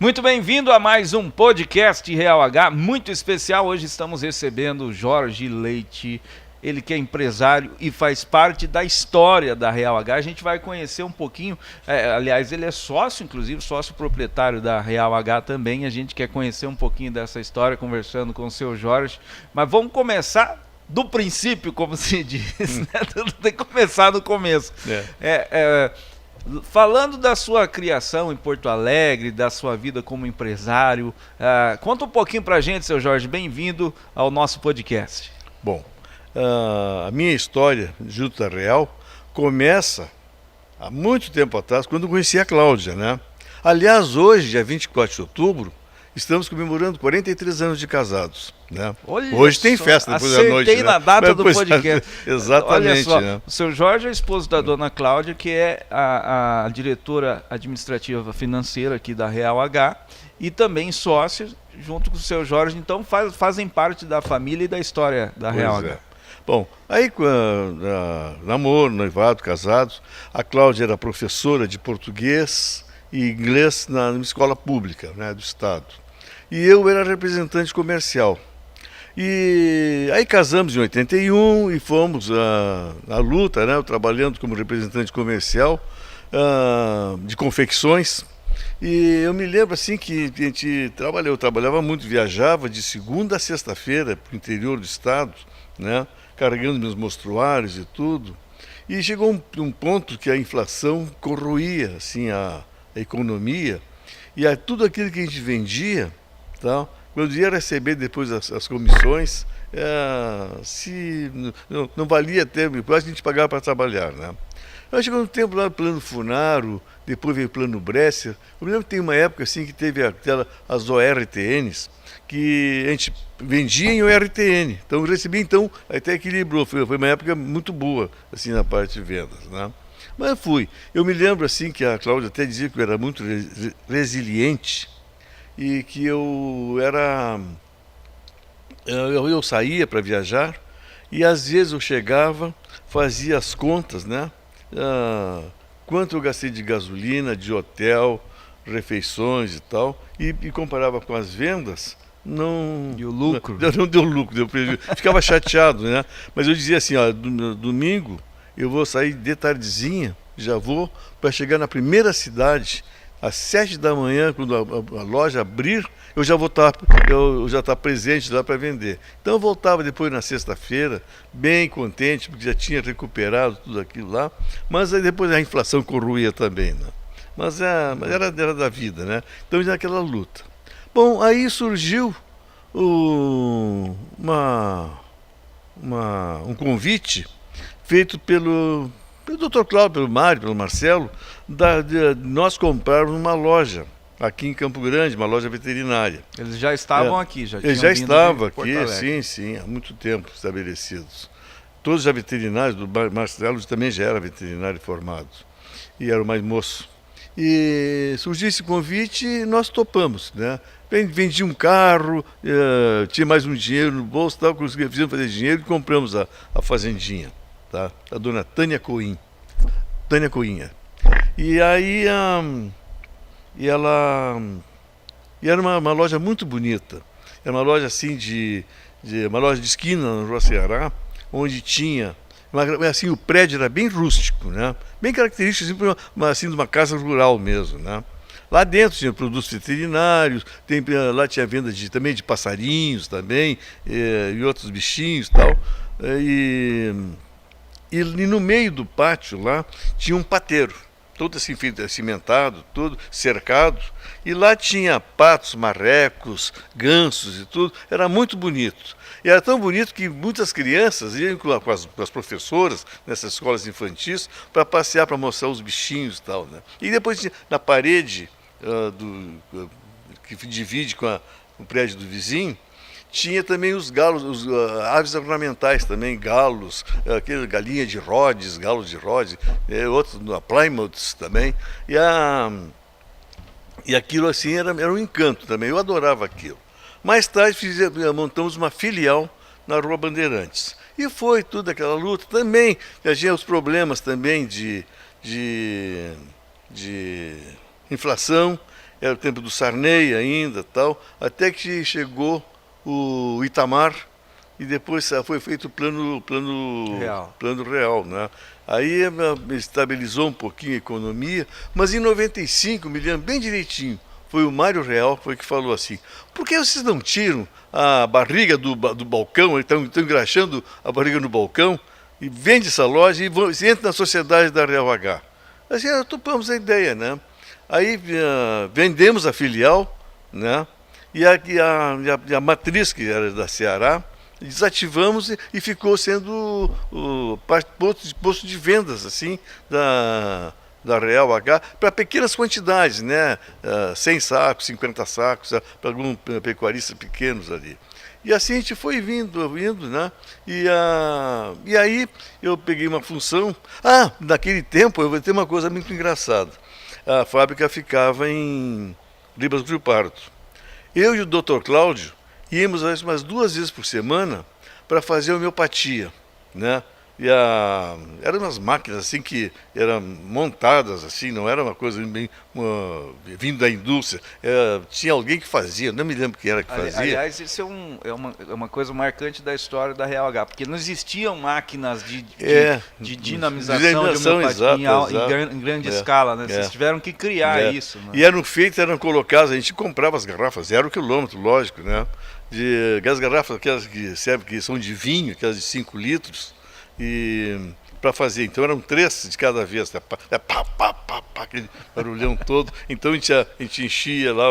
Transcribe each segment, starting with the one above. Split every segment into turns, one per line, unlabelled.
Muito bem-vindo a mais um podcast Real H, muito especial. Hoje estamos recebendo o Jorge Leite, ele que é empresário e faz parte da história da Real H. A gente vai conhecer um pouquinho, aliás, ele é sócio, inclusive, sócio proprietário da Real H também. A gente quer conhecer um pouquinho dessa história, conversando com o seu Jorge. Mas vamos começar do princípio, como se diz, né? Tudo tem que começar no começo. Falando da sua criação em Porto Alegre, da sua vida como empresário, conta um pouquinho pra gente, seu Jorge. Bem-vindo ao nosso podcast.
Bom, a minha história junto da Real começa há muito tempo atrás, quando eu conheci a Cláudia, né? Aliás, hoje, dia 24 de outubro, estamos comemorando 43 anos de casados, né? Hoje tem festa depois da noite,
acertei na data do podcast.
Exatamente.
Olha só,
né?
o seu Jorge é esposo da dona Cláudia, que é a diretora administrativa financeira aqui da Real H, e também sócia, junto com o seu Jorge, então fazem parte da família e da história da Real H.
Bom, aí namoro, noivado, casados, a Cláudia era professora de português e inglês na escola pública, né, do estado. E eu era representante comercial. E aí casamos em 81 e fomos na luta, né, eu trabalhando como representante comercial de confecções. E eu me lembro assim que eu trabalhava muito, viajava de segunda a sexta-feira para o interior do estado, né, carregando meus mostruários e tudo. E chegou um ponto que a inflação corroía assim, a economia, e tudo aquilo que a gente vendia, tá? Quando ia receber depois as comissões, não valia tempo, quase a gente pagava para trabalhar, né? Aí chegou um tempo lá no Plano Funaro, depois veio o Plano Bresser. Eu me lembro que tem uma época assim que teve as ORTNs, que a gente vendia em ORTN. Então eu recebi, até equilibrou. Foi uma época muito boa, assim, na parte de vendas, né? Mas eu me lembro assim que a Cláudia até dizia que eu era muito resiliente e que eu saía para viajar e às vezes eu chegava, fazia as contas, né? Quanto eu gastei de gasolina, de hotel, refeições e tal, e comparava com as vendas, não
deu lucro.
Não deu lucro, deu prejuízo. Ficava chateado, né? Mas eu dizia assim, domingo eu vou sair de tardezinha, já vou para chegar na primeira cidade às 7 da manhã, quando a loja abrir, eu já estar presente lá para vender. Então eu voltava depois na sexta-feira, bem contente, porque já tinha recuperado tudo aquilo lá, mas aí depois a inflação corroía também, né? Mas era da vida, né? Então era aquela luta. Bom, aí surgiu um convite feito pelo Dr. Cláudio, pelo Mário, pelo Marcelo, de nós comprarmos uma loja aqui em Campo Grande, uma loja veterinária.
Eles já estavam aqui, já tinham
Eles já
vindo
estavam
de Porto
aqui,
Alegre.
sim, há muito tempo estabelecidos. Todos já veterinários, do Marcelo também já era veterinário formado, e era o mais moço. E surgiu esse convite e nós topamos, né? Vendi um carro, tinha mais um dinheiro no bolso, fizemos fazer dinheiro e compramos a fazendinha, tá? A dona Tânia Coinha. E aí era uma loja muito bonita. Era uma loja assim uma loja de esquina no Rua Ceará, onde tinha assim, o prédio era bem rústico, né? Bem característico assim, de uma casa rural mesmo, né? Lá dentro tinha produtos veterinários, lá tinha venda também de passarinhos também, e outros bichinhos e tal. E no meio do pátio lá tinha um pateiro, todo assim cimentado, todo cercado, e lá tinha patos, marrecos, gansos e tudo, era muito bonito. E era tão bonito que muitas crianças iam com as professoras nessas escolas infantis para passear, para mostrar os bichinhos e tal, né? E depois tinha, na parede que divide com o prédio do vizinho, tinha também os galos, aves ornamentais também, galos, galinha de Rhodes, galo de Rhodes, outros, Plymouths também. E aquilo assim era um encanto também, eu adorava aquilo. Mais tarde montamos uma filial na Rua Bandeirantes. E foi tudo aquela luta também. Tinha os problemas também de inflação. era o tempo do Sarney ainda, tal, até que chegou o Itamar e depois foi feito o plano real, né? Aí estabilizou um pouquinho a economia, mas em 95, me lembro bem direitinho, foi o Mário Real foi que falou assim: por que vocês não tiram a barriga do balcão, estão engraxando a barriga no balcão e vende essa loja e entra na sociedade da Real H? Assim, topamos a ideia, né? Aí vendemos a filial, né? E a matriz, que era da Ceará, desativamos e ficou sendo o posto de vendas assim da Real H para pequenas quantidades, né? 100 sacos, 50 sacos, para alguns pecuaristas pequenos ali. E assim a gente foi vindo, né? E aí eu peguei uma função. Naquele tempo eu vou ter uma coisa muito engraçada. A fábrica ficava em Ribas do Rio Pardo. Eu e o Dr. Cláudio íamos umas 2 vezes por semana para fazer homeopatia, né? Eram umas máquinas assim que eram montadas assim, não era uma coisa bem vindo da indústria. Tinha alguém que fazia, não me lembro quem era que fazia.
Aliás, isso é uma coisa marcante da história da Real H, porque não existiam máquinas de dinamização de homeopatia em grande escala, né? Vocês tiveram que criar isso. Né?
E eram colocadas, a gente comprava as garrafas, 0 quilômetro, lógico, né? As garrafas, aquelas que são de vinho, aquelas de 5 litros, e para fazer. Então eram 3 de cada vez, aquele barulhão todo. Então a gente enchia lá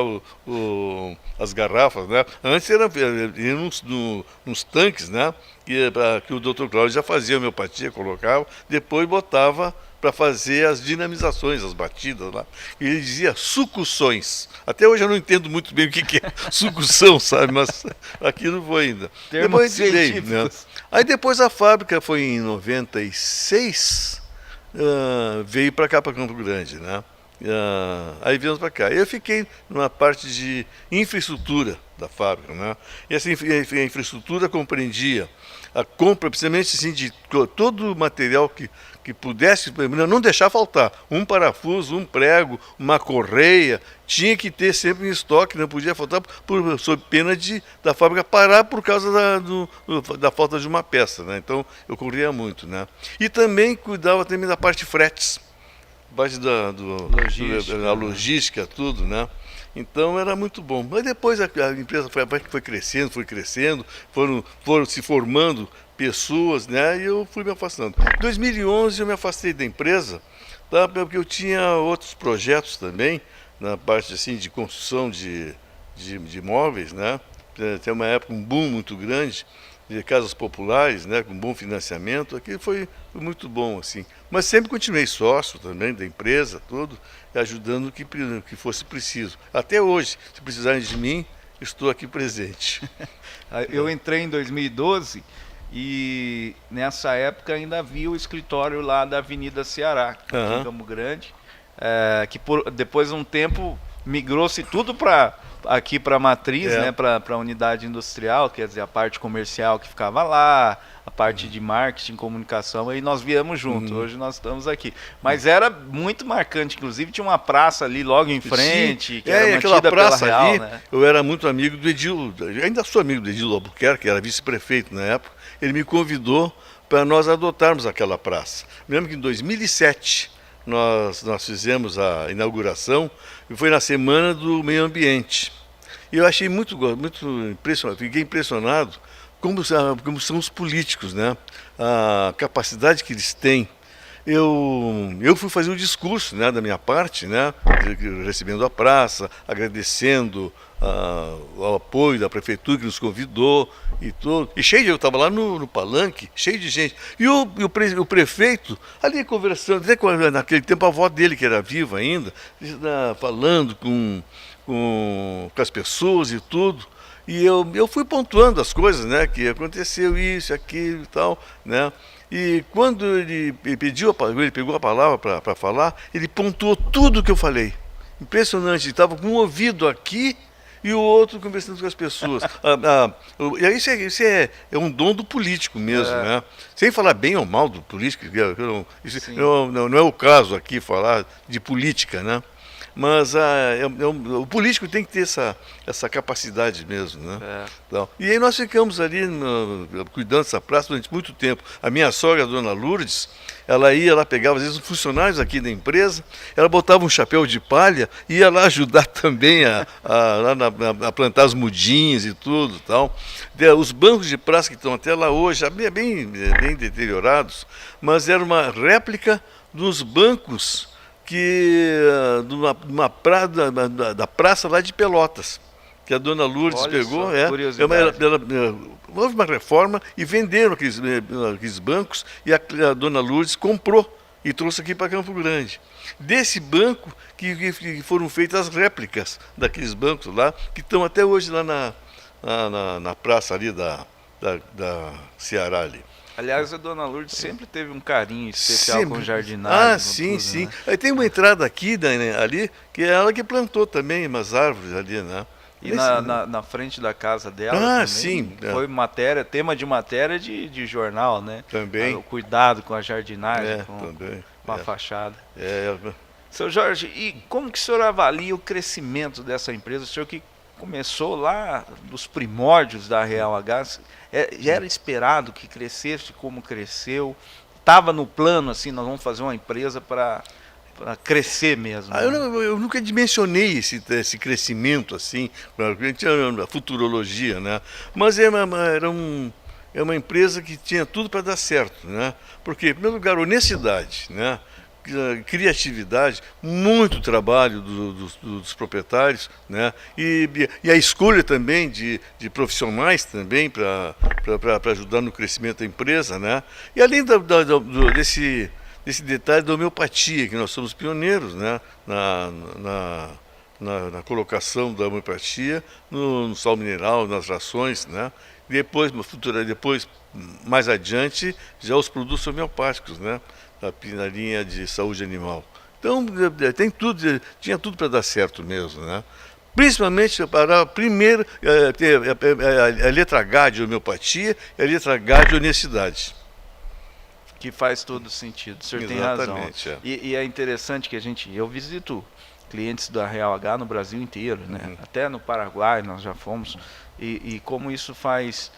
as garrafas, né? Antes eram nos tanques, né? Que o Dr. Cláudio já fazia homeopatia, colocava, depois botava para fazer as dinamizações, as batidas lá. E ele dizia sucussões. Até hoje eu não entendo muito bem o que é sucção, sabe? Mas aqui não foi ainda.
Termos científicos.
Né? Aí depois a fábrica foi em 96, veio para cá, para Campo Grande, né? Aí viemos para cá. Eu fiquei numa parte de infraestrutura da fábrica, né? E essa infraestrutura compreendia a compra, precisamente assim, de todo o material que pudesse, não deixar faltar. Um parafuso, um prego, uma correia, tinha que ter sempre em estoque, não podia faltar sob pena da fábrica parar por causa da falta de uma peça, né? Então eu corria muito, né? E também cuidava também da parte de fretes, parte da logística, tudo, né? Então era muito bom. Mas depois a empresa foi crescendo, foram se formando pessoas, né? E eu fui me afastando. Em 2011 eu me afastei da empresa, tá? Porque eu tinha outros projetos também, na parte assim de construção de imóveis, né? Tem uma época um boom muito grande de casas populares, né? Com bom financiamento. Aquilo foi muito bom, assim. Mas sempre continuei sócio também da empresa, tudo, ajudando o que fosse preciso. Até hoje, se precisarem de mim, estou aqui presente.
Eu entrei em 2012 e nessa época ainda havia o escritório lá da Avenida Ceará, aqui em Campo Grande, que depois de um tempo migrou-se tudo aqui para a matriz, né, para a unidade industrial, quer dizer, a parte comercial que ficava lá, a parte de marketing, comunicação, aí nós viemos juntos. Hoje nós estamos aqui. Mas era muito marcante, inclusive tinha uma praça ali logo em frente,
sim,
que era
aquela praça
pela Real,
ali,
né?
Eu era muito amigo do Edil, ainda sou amigo do Edil Albuquerque, que era vice-prefeito na época. Ele me convidou para nós adotarmos aquela praça. Me lembro que em 2007 nós fizemos a inauguração e foi na Semana do Meio Ambiente. E eu achei muito impressionado, fiquei impressionado como são os políticos, né? A capacidade que eles têm. Eu fui fazer o discurso, né, da minha parte, né, recebendo a praça, agradecendo o apoio da prefeitura que nos convidou e tudo. E cheio de, eu estava lá no palanque, cheio de gente. E o prefeito ali conversando, naquele tempo a avó dele, que era viva ainda, falando com as pessoas e tudo. E eu fui pontuando as coisas, né, que aconteceu isso, aquilo e tal, né. E quando ele pegou a palavra para falar, ele pontuou tudo que eu falei. Impressionante, ele estava com um ouvido aqui e o outro conversando com as pessoas. E aí isso é um dom do político mesmo, né? Sem falar bem ou mal do político, não é o caso aqui falar de política, né? Mas o político tem que ter essa capacidade mesmo, né? Então, e aí nós ficamos ali cuidando dessa praça durante muito tempo. A minha sogra, a dona Lourdes, ela pegava às vezes funcionários aqui da empresa, ela botava um chapéu de palha e ia lá ajudar também a plantar as mudinhas e tudo, tal. Os bancos de praça que estão até lá hoje, bem deteriorados, mas era uma réplica dos bancos da praça lá de Pelotas, que a dona Lourdes pegou. Houve uma reforma e venderam aqueles bancos e a dona Lourdes comprou e trouxe aqui para Campo Grande. Desse banco que foram feitas as réplicas daqueles bancos lá, que estão até hoje lá na praça ali da Ceará ali.
Aliás, a dona Lourdes sempre teve um carinho especial com jardinagem.
Sim,
tudo,
sim.
Né?
Aí tem uma entrada aqui, ali, que é ela que plantou também umas árvores ali, né?
E na frente da casa dela também,
sim.
Foi tema de matéria de jornal, né?
Também.
O cuidado com a jardinagem, com a fachada. Seu Jorge, e como que o senhor avalia o crescimento dessa empresa? O senhor que começou lá dos primórdios da Real H, já era esperado que crescesse como cresceu? Estava no plano, assim, nós vamos fazer uma empresa para crescer mesmo? Né?
Eu nunca dimensionei esse crescimento, assim, a futurologia, né? Mas é uma empresa que tinha tudo para dar certo, né? Porque, em primeiro lugar, honestidade, né? Criatividade, muito trabalho dos proprietários, né? E a escolha também de profissionais também para ajudar no crescimento da empresa, né? E além desse detalhe da homeopatia, que nós somos pioneiros, né? Na colocação da homeopatia no sal mineral, nas rações, né? Depois, mais adiante, já os produtos homeopáticos, né? Na linha de saúde animal. Então, tinha tudo para dar certo mesmo, né? Principalmente para primeiro ter a letra H de homeopatia e a letra H de honestidade.
Que faz todo sentido, o senhor tem razão. E é interessante que eu visito clientes da Real H no Brasil inteiro, né? Até no Paraguai nós já fomos, e como isso faz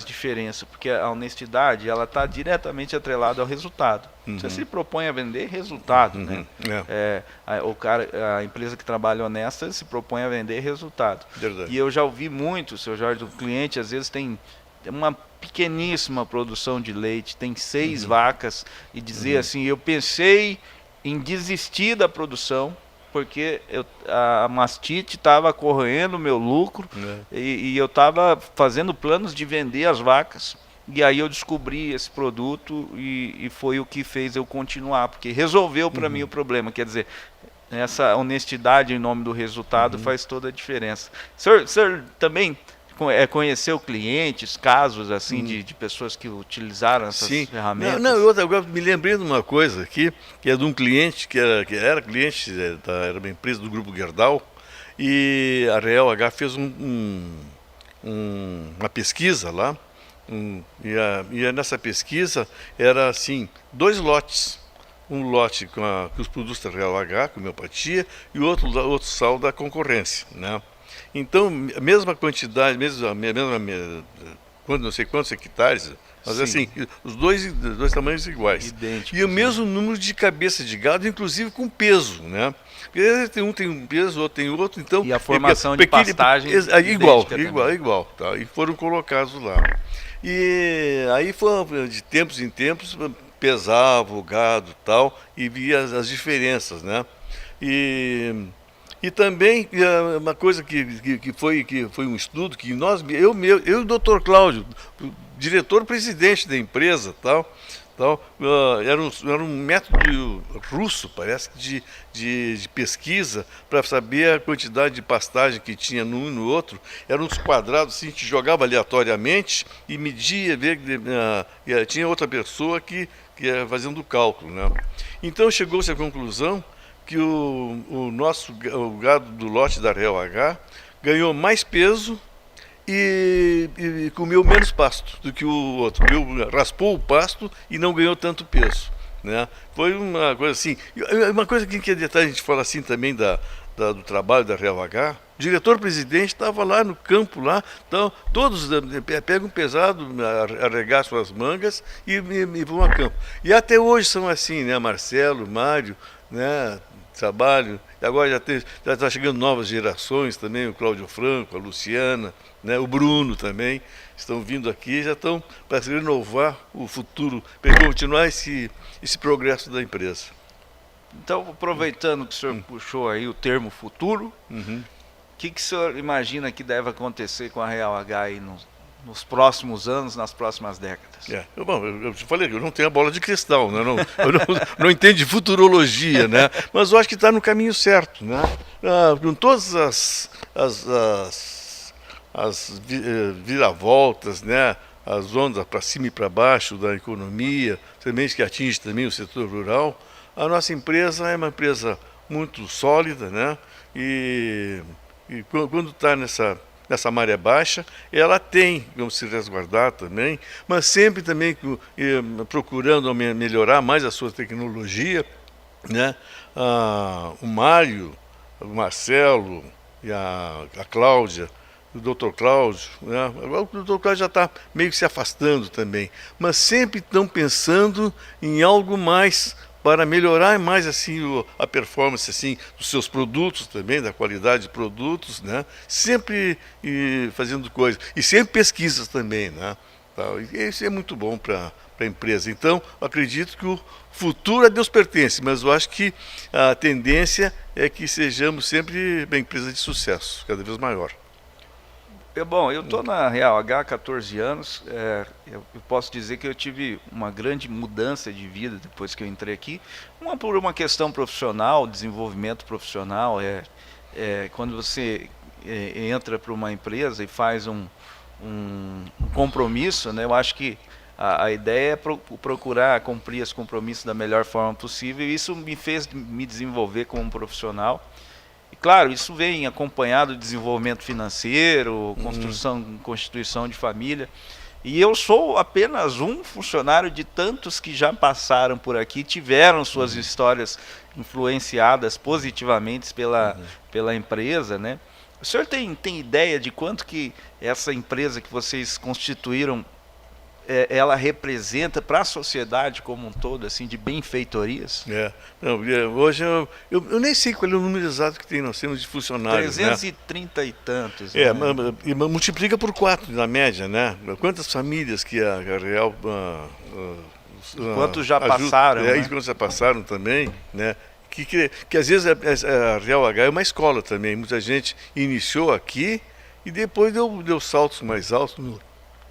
diferença, porque a honestidade ela está diretamente atrelada ao resultado. Você se propõe a vender resultado, né? A empresa que trabalha honesta se propõe a vender resultado.
Verdade.
E eu já ouvi muito, seu Jorge, o cliente às vezes tem uma pequeníssima produção de leite, tem 6 vacas, e dizer assim, eu pensei em desistir da produção porque a mastite estava corroendo o meu lucro e eu estava fazendo planos de vender as vacas. E aí eu descobri esse produto e foi o que fez eu continuar, porque resolveu para mim o problema. Quer dizer, essa honestidade em nome do resultado faz toda a diferença. O senhor também conheceu clientes, casos assim de pessoas que utilizaram essas ferramentas?
Eu agora me lembrei de uma coisa aqui, que é de um cliente que era cliente, era uma empresa do Grupo Gerdau, e a Real H fez uma pesquisa lá, e nessa pesquisa era assim, 2 lotes. Um lote com os produtos da Real H, com homeopatia, e outro sal da concorrência, né? Então, a mesma quantidade, não sei quantos hectares, mas assim, os dois tamanhos iguais.
Idênticos,
e o mesmo número de cabeça de gado, inclusive com peso, né? Porque tem um peso, outro tem outro, então...
E a formação de pastagem
igual, tá? E foram colocados lá. E aí foi de tempos em tempos, pesava o gado e tal, e via as diferenças, né? E também uma coisa que foi um estudo que eu e o Dr. Cláudio, o diretor-presidente da empresa, era um método russo, parece, de pesquisa para saber a quantidade de pastagem que tinha num e no outro. Eram uns quadrados assim, que jogava aleatoriamente e media, tinha outra pessoa que ia fazendo o cálculo, né? Então chegou-se à conclusão que o gado do lote da Real H ganhou mais peso e comeu menos pasto do que o outro. Raspou o pasto e não ganhou tanto peso. né? Foi uma coisa assim. Uma coisa que é detalhe, a gente fala assim também do trabalho da Real H. O diretor-presidente estava lá no campo, lá, então, todos pegam pesado, arregaçam as mangas e vão a campo. E até hoje são assim, né? Marcelo, Mário, né? Trabalho. E agora já está chegando novas gerações também, o Cláudio Franco, a Luciana, né? O Bruno também, estão vindo aqui, já estão para renovar o futuro, para continuar esse progresso da empresa.
Então, aproveitando que o senhor puxou aí o termo futuro, o que o senhor imagina que deve acontecer com a Real H aí nos próximos anos, nas próximas décadas?
Eu falei que eu não tenho a bola de cristal, né? Não entendo de futurologia, né? Mas eu acho que está no caminho certo, né? Com todas as viravoltas, né? As ondas para cima e para baixo da economia, também que atinge também o setor rural, a nossa empresa é uma empresa muito sólida, né? E quando está nessa maré baixa, ela tem como se resguardar também, mas sempre também procurando melhorar mais a sua tecnologia, né? O Mário, o Marcelo e a Cláudia, o Dr. Cláudio, né? Agora o Dr. Cláudio já está meio que se afastando também, mas sempre estão pensando em algo mais para melhorar mais assim a performance assim dos seus produtos também, da qualidade de produtos, né? Sempre fazendo coisas e sempre pesquisas também, né? E isso é muito bom para a empresa. Então, acredito que o futuro a Deus pertence, mas eu acho que a tendência é que sejamos sempre uma empresa de sucesso, cada vez maior.
Bom, eu estou na Real H há 14 anos, eu posso dizer que eu tive uma grande mudança de vida depois que eu entrei aqui, por uma questão profissional, desenvolvimento profissional, quando você entra para uma empresa e faz um compromisso, né, eu acho que a ideia é procurar cumprir esse compromisso da melhor forma possível, e isso me fez me desenvolver como profissional. E claro, isso vem acompanhado de desenvolvimento financeiro, constituição de família. E eu sou apenas um funcionário de tantos que já passaram por aqui, tiveram suas histórias influenciadas positivamente pela empresa, né? O senhor tem ideia de quanto que essa empresa que vocês constituíram ela representa para a sociedade como um todo, assim, de benfeitorias?
Hoje eu nem sei qual é o número exato que nós temos de funcionários.
330 e tantos.
E multiplica por 4 na média, né? Quantas famílias que a Real...
Quantos já passaram, né?
Quantos já passaram também, né? Que às vezes a Real H é uma escola também. Muita gente iniciou aqui e depois deu saltos mais altos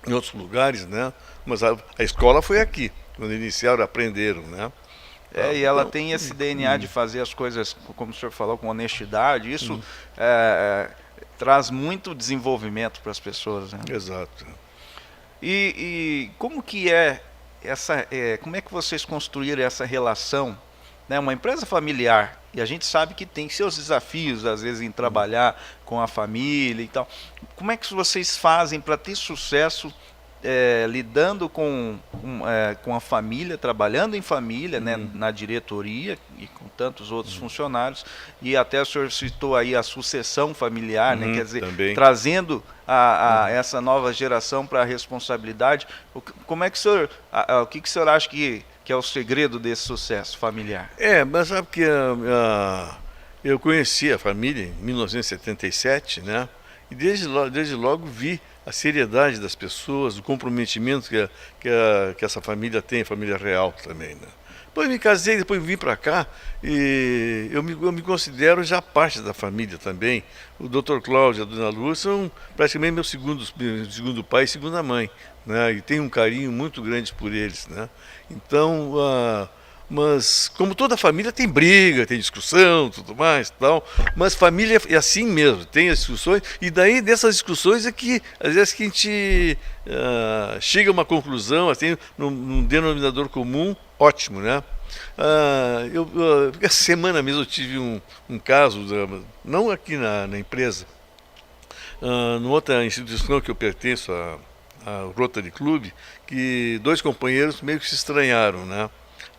em outros lugares, né? Mas a escola foi aqui, quando iniciaram, aprenderam, né?
E ela tem esse DNA de fazer as coisas, como o senhor falou, com honestidade. Isso traz muito desenvolvimento para as pessoas, né?
Exato.
E como que como é que vocês construíram essa relação, né? Uma empresa familiar, e a gente sabe que tem seus desafios, às vezes, em trabalhar com a família e tal. Como é que vocês fazem para ter sucesso lidando com a família, trabalhando em família, né, na diretoria e com tantos outros funcionários, e até o senhor citou aí a sucessão familiar, né, quer dizer,
também.
Trazendo essa nova geração para a responsabilidade. Como é que o senhor, o que o senhor acha que é o segredo desse sucesso familiar?
Mas sabe que eu conheci a família em 1977, né? E desde logo vi a seriedade das pessoas, o comprometimento que essa família tem, a família real também, né? Depois me casei, depois vim para cá e eu me considero já parte da família também. O Dr. Cláudio e a Dona Lu são praticamente meu segundo pai e segunda mãe, né? E tenho um carinho muito grande por eles, né? Então, mas como toda família tem briga, tem discussão, tudo mais, tal. Mas família é assim mesmo, tem as discussões e daí dessas discussões é que às vezes que a gente chega a uma conclusão, assim, num denominador comum, ótimo, né? Essa semana mesmo eu tive um caso, não aqui na empresa, numa outra instituição que eu pertenço, a Rotary Club, que 2 companheiros meio que se estranharam, né?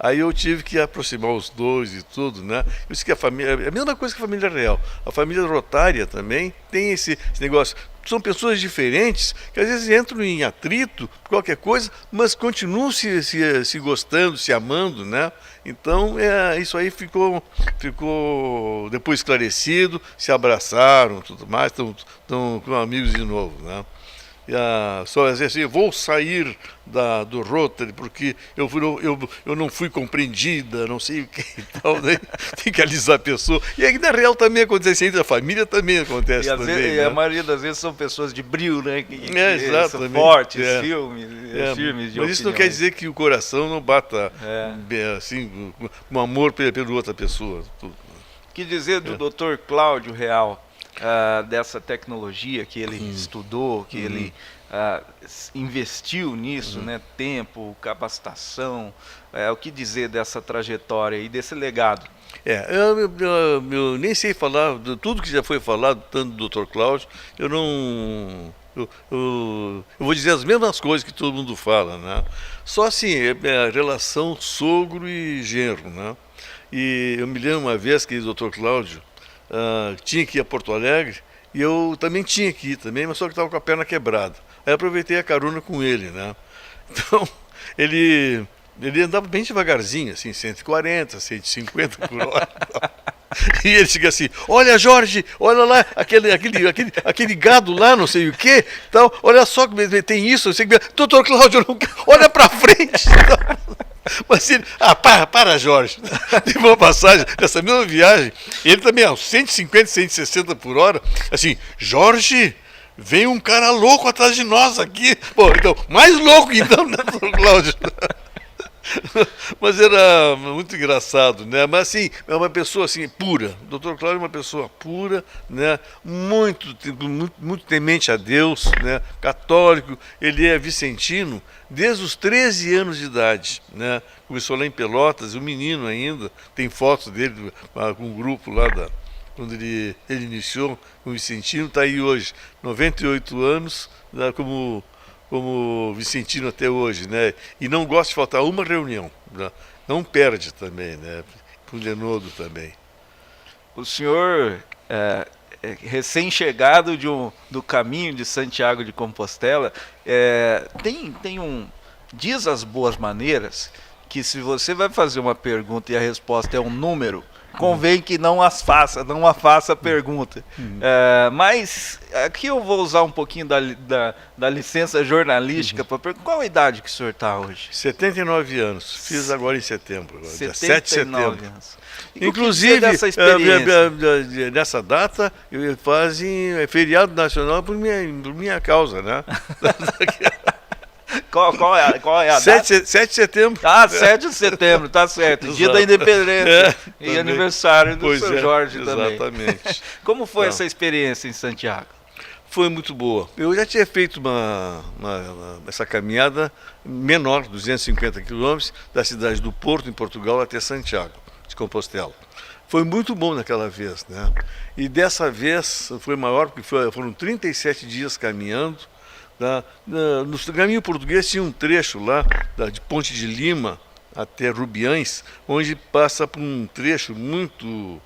Aí eu tive que aproximar os dois e tudo, né? Eu disse que a família, é a mesma coisa que a família real. A família rotária também tem esse negócio. São pessoas diferentes que às vezes entram em atrito, qualquer coisa, mas continuam se gostando, se amando, né? Então isso aí ficou depois esclarecido, se abraçaram, tudo mais, estão com amigos de novo, né? Só assim, vou sair do Rotary porque eu não fui compreendida, não sei o que e tal, né? Tem que alisar a pessoa. E aí na real também acontece, entre a família também acontece também.
Vezes,
né?
A maioria das vezes são pessoas de brilho, né? Que
exatamente.
São fortes, filmes de
Mas isso não quer dizer que o coração não bata assim, com amor pela outra pessoa. Tudo.
Que dizer do Dr. Cláudio Real? Dessa tecnologia que ele estudou, que ele investiu nisso, né? Tempo, capacitação, o que dizer dessa trajetória e desse legado?
Eu nem sei falar de tudo que já foi falado, tanto do Dr. Cláudio, eu vou dizer as mesmas coisas que todo mundo fala, né? Só assim, a relação sogro e genro, né? E eu me lembro uma vez que o Dr. Cláudio tinha que ir a Porto Alegre e eu também tinha que ir também, mas só que estava com a perna quebrada. Aí aproveitei a carona com ele, né? Então, ele andava bem devagarzinho, assim, 140, 150 por hora. E ele chega assim, olha Jorge, olha lá, aquele gado lá, não sei o que, tal, olha só que tem isso, não sei o que, doutor Cláudio, olha pra frente. Mas ele, para Jorge, teve uma passagem, nessa mesma viagem, ele também aos 150, 160 por hora, assim, Jorge, vem um cara louco atrás de nós aqui, pô, então, mais louco então, né, doutor Cláudio? Mas era muito engraçado, né? Mas assim, é uma pessoa assim pura. O Dr. Cláudio é uma pessoa pura, né? Muito temente a Deus, né? Católico. Ele é vicentino desde os 13 anos de idade, né? Começou lá em Pelotas, um menino ainda. Tem fotos dele com um grupo lá quando ele iniciou com o vicentino. Está aí hoje, 98 anos, né? Como vicentino até hoje, né? E não gosta de faltar uma reunião, né? Não perde também, né? Com o Lenodo também.
O senhor recém-chegado do caminho de Santiago de Compostela, diz as boas maneiras que se você vai fazer uma pergunta e a resposta é um número, convém que não a faça a pergunta. Mas aqui eu vou usar um pouquinho da licença jornalística para perguntar. Qual a idade que o senhor está hoje?
79 anos. Fiz agora em setembro. Dia 7 de setembro.
Anos.
Inclusive,
dessa experiência?
Nessa data, fazem feriado nacional por minha causa, né?
Qual é a data?
7 de setembro.
7 de setembro, tá certo. Dia da Independência e
também.
Aniversário do Sr. Jorge também.
Exatamente.
Como foi essa experiência em Santiago?
Foi muito boa. Eu já tinha feito essa caminhada menor, 250 quilômetros, da cidade do Porto, em Portugal, até Santiago de Compostela. Foi muito bom naquela vez, né? E dessa vez foi maior, porque foram 37 dias caminhando. No caminho português tinha um trecho lá, de Ponte de Lima até Rubiães, onde passa por um trecho muito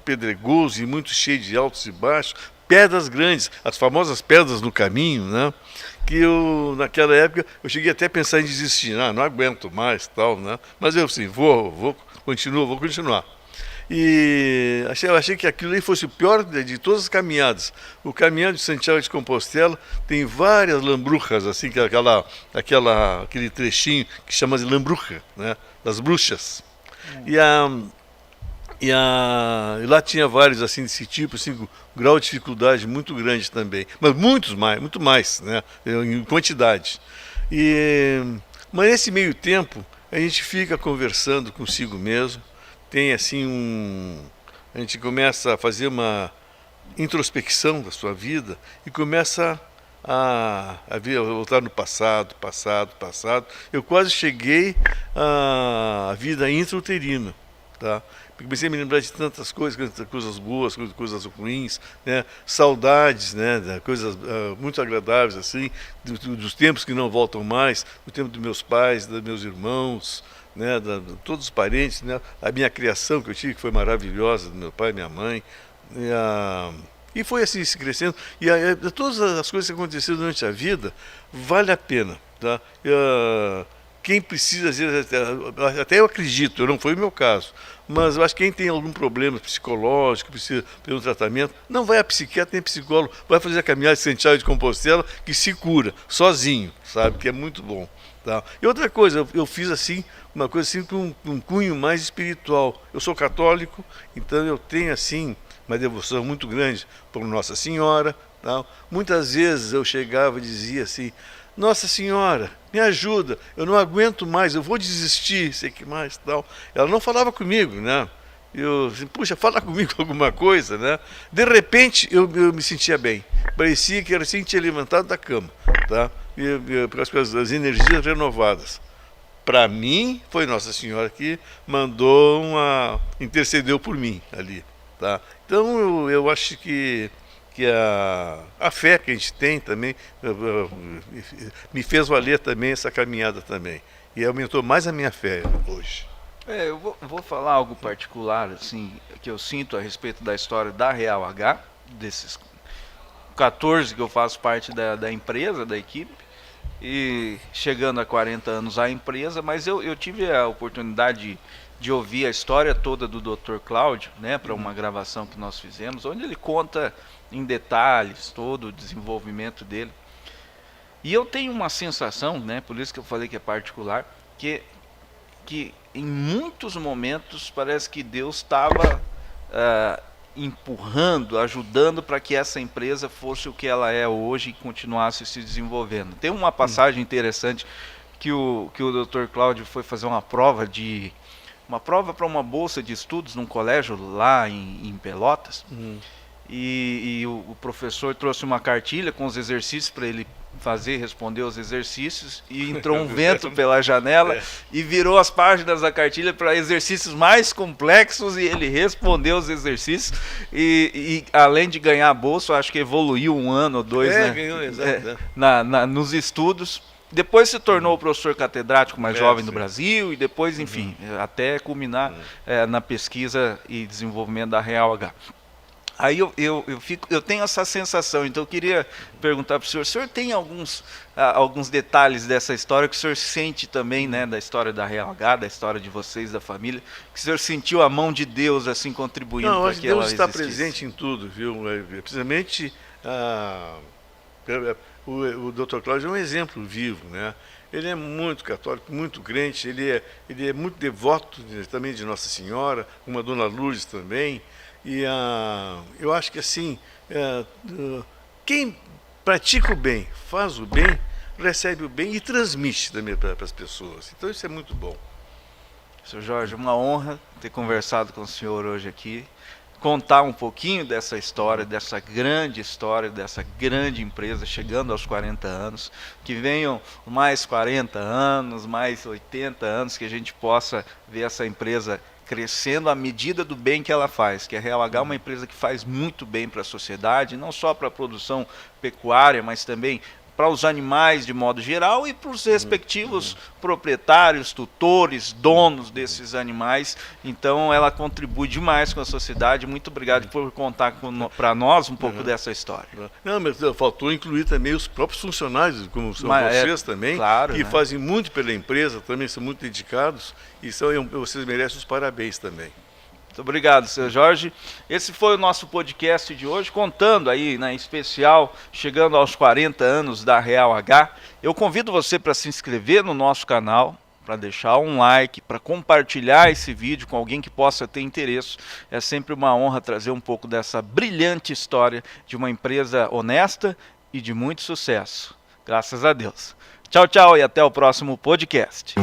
pedregoso e muito cheio de altos e baixos, pedras grandes, as famosas pedras no caminho, né? Que naquela época, eu cheguei até a pensar em desistir, não aguento mais, tal, né? Mas eu assim, vou continuar. E achei que aquilo aí fosse o pior de todas as caminhadas. O caminhado de Santiago de Compostela tem várias lambrujas, assim, que aquele trechinho que chama de lambruja, né? Das bruxas. E lá tinha vários assim desse tipo, assim, com grau de dificuldade muito grande também. Mas muito mais, né? Em quantidade. Mas nesse meio tempo, a gente fica conversando consigo mesmo. Tem assim a gente começa a fazer uma introspecção da sua vida e começa a voltar no passado. Eu quase cheguei à vida intrauterina, tá? Comecei a me lembrar de tantas coisas boas, coisas ruins, né? Saudades, né? Coisas muito agradáveis assim, dos tempos que não voltam mais, do tempo dos meus pais, dos meus irmãos, né, todos os parentes, né, a minha criação que eu tive, que foi maravilhosa, do meu pai e minha mãe, e foi assim se crescendo, todas as coisas que aconteceram durante a vida, vale a pena, tá? Quem precisa, às vezes, até eu acredito, não foi o meu caso, mas eu acho que quem tem algum problema psicológico, precisa ter um tratamento, não vai a psiquiatra nem psicólogo, vai fazer a caminhada de Santiago de Compostela, que se cura, sozinho, sabe, que é muito bom. Tá? E outra coisa, eu fiz assim, uma coisa assim com um cunho mais espiritual. Eu sou católico, então eu tenho assim uma devoção muito grande por Nossa Senhora. Tá? Muitas vezes eu chegava e dizia assim, Nossa Senhora, me ajuda, eu não aguento mais, eu vou desistir, sei que mais, tal. Ela não falava comigo, né? Eu assim, puxa, fala comigo alguma coisa, né? De repente eu me sentia bem, parecia que era assim que tinha levantado da cama, tá? Porque as energias renovadas. Para mim, foi Nossa Senhora que mandou intercedeu por mim ali, tá? Então eu acho que a fé que a gente tem também me fez valer também essa caminhada também. E aumentou mais a minha fé hoje.
Eu vou falar algo particular, assim, que eu sinto a respeito da história da Real H, desses 14 que eu faço parte da empresa, da equipe, e chegando a 40 anos à empresa, mas eu tive a oportunidade de ouvir a história toda do Dr. Cláudio, né, para uma gravação que nós fizemos, onde ele conta em detalhes todo o desenvolvimento dele. E eu tenho uma sensação, né, por isso que eu falei que é particular, que em muitos momentos parece que Deus estava empurrando, ajudando para que essa empresa fosse o que ela é hoje e continuasse se desenvolvendo. Tem uma passagem interessante que o Dr. Cláudio foi fazer uma prova para uma bolsa de estudos num colégio lá em Pelotas. E o professor trouxe uma cartilha com os exercícios para ele responder os exercícios, e entrou um vento pela janela e virou as páginas da cartilha para exercícios mais complexos, e ele respondeu os exercícios e além de ganhar a bolsa, acho que evoluiu um ano ou dois, né?
Ganhou, exato,
nos estudos. Depois se tornou o professor catedrático mais jovem do Brasil, e depois, enfim, até culminar na pesquisa e desenvolvimento da Real H. Aí eu tenho essa sensação, então eu queria perguntar para o senhor tem alguns detalhes dessa história que o senhor sente também, né, da história da Real H, da história de vocês, da família, que o senhor sentiu a mão de Deus assim contribuindo para que ela existisse?
Deus está presente em tudo, viu? Precisamente o Dr. Cláudio é um exemplo vivo, né? Ele é muito católico, muito crente, ele é muito devoto também de Nossa Senhora, como a Dona Lourdes também. E eu acho que assim, quem pratica o bem, faz o bem, recebe o bem e transmite também para as pessoas. Então isso é muito bom.
Sr. Jorge, uma honra ter conversado com o senhor hoje aqui, contar um pouquinho dessa história, dessa grande empresa chegando aos 40 anos, que venham mais 40 anos, mais 80 anos, que a gente possa ver essa empresa crescendo à medida do bem que ela faz, que a Real H é uma empresa que faz muito bem para a sociedade, não só para a produção pecuária, mas também para os animais de modo geral e para os respectivos proprietários, tutores, donos desses animais. Então ela contribui demais com a sociedade. Muito obrigado por contar para nós um pouco dessa história.
Não, mas faltou incluir também os próprios funcionários, como são vocês também,
claro,
que
né?
Fazem muito pela empresa, também são muito dedicados, e vocês merecem os parabéns também.
Muito obrigado, Sr. Jorge. Esse foi o nosso podcast de hoje, contando aí, né, em especial, chegando aos 40 anos da Real H. Eu convido você para se inscrever no nosso canal, para deixar um like, para compartilhar esse vídeo com alguém que possa ter interesse. É sempre uma honra trazer um pouco dessa brilhante história de uma empresa honesta e de muito sucesso. Graças a Deus. Tchau, tchau e até o próximo podcast.